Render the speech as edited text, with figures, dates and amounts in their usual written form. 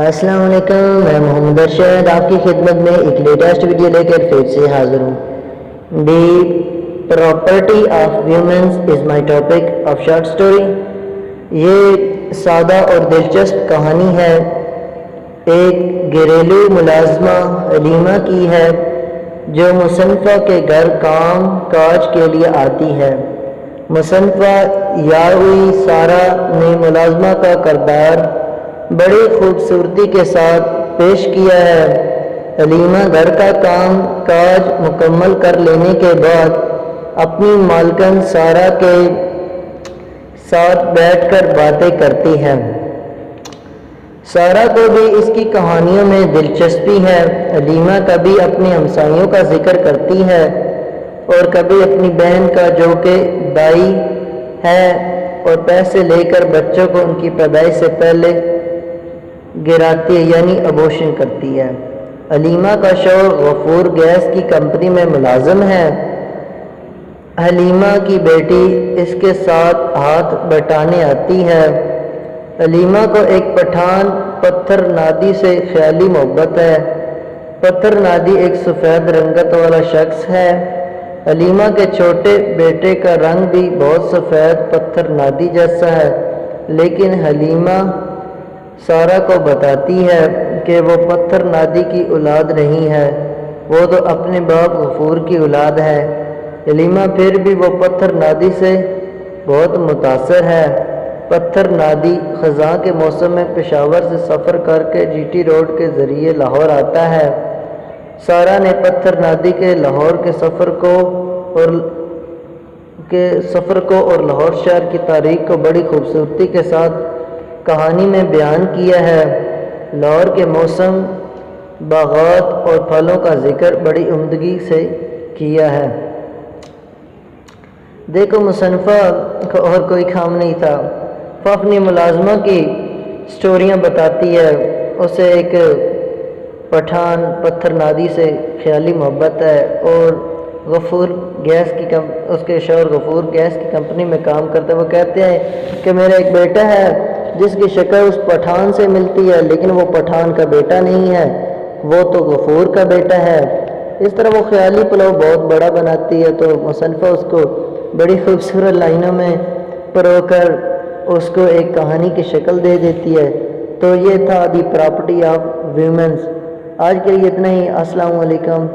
السلام علیکم، میں محمد ارشد آپ کی خدمت میں ایک لیٹسٹ ویڈیو لے کر پھر سے حاضر ہوں۔ The property of womens is my topic of short story. یہ سادہ اور دلچسپ کہانی ہے، ایک گھریلو ملازمہ حلیمہ کی ہے جو مصنفہ کے گھر کام کاج کے لیے آتی ہے۔ مصنفہ یاوی سارہ نے ملازمہ کا کردار بڑی خوبصورتی کے ساتھ پیش کیا ہے۔ حلیمہ گھر کا کام کاج مکمل کر لینے کے بعد اپنی مالکن سارہ کے ساتھ بیٹھ کر باتیں کرتی ہے۔ سارہ کو بھی اس کی کہانیوں میں دلچسپی ہے۔ حلیمہ کبھی اپنے ہمسایوں کا ذکر کرتی ہے اور کبھی اپنی بہن کا جو کہ دائی ہے، اور پیسے لے کر بچوں کو ان کی پیدائش سے پہلے گراتی ہے یعنی ابورشن کرتی ہے۔ حلیمہ کا شوہر غفور گیس کی کمپنی میں ملازم ہے۔ حلیمہ کی بیٹی اس کے ساتھ ہاتھ بٹانے آتی ہے۔ حلیمہ کو ایک پٹھان پتھر نادی سے خیالی محبت ہے۔ پتھر نادی ایک سفید رنگت والا شخص ہے۔ حلیمہ کے چھوٹے بیٹے کا رنگ بھی بہت سفید پتھر نادی جیسا ہے، لیکن حلیمہ سارہ کو بتاتی ہے کہ وہ پتھر نادی کی اولاد نہیں ہے، وہ تو اپنے باپ غفور کی اولاد ہے۔ حلیمہ پھر بھی وہ پتھر نادی سے بہت متاثر ہے۔ پتھر نادی خزاں کے موسم میں پشاور سے سفر کر کے جی ٹی روڈ کے ذریعے لاہور آتا ہے۔ سارہ نے پتھر نادی کے لاہور کے سفر کو اور لاہور شہر کی تاریخ کو بڑی خوبصورتی کے ساتھ کہانی میں بیان کیا ہے۔ لاہور کے موسم، باغات اور پھلوں کا ذکر بڑی عمدگی سے کیا ہے۔ دیکھو، مصنفہ کو اور کوئی کام نہیں تھا، وہ اپنی ملازمہ کی سٹوریاں بتاتی ہے۔ اسے ایک پٹھان پتھر نادی سے خیالی محبت ہے اور اس کے شوہر غفور گیس کی کمپنی میں کام کرتے ہیں۔ وہ کہتے ہیں کہ میرا ایک بیٹا ہے جس کی شکل اس پٹھان سے ملتی ہے، لیکن وہ پٹھان کا بیٹا نہیں ہے، وہ تو غفور کا بیٹا ہے۔ اس طرح وہ خیالی پلاؤ بہت بڑا بناتی ہے، تو مصنفہ اس کو بڑی خوبصورت لائنوں میں پرو کر اس کو ایک کہانی کی شکل دے دیتی ہے۔ تو یہ تھا دی پراپرٹی آف ویومنس۔ آج کے لیے اتنا ہی۔ السلام علیکم۔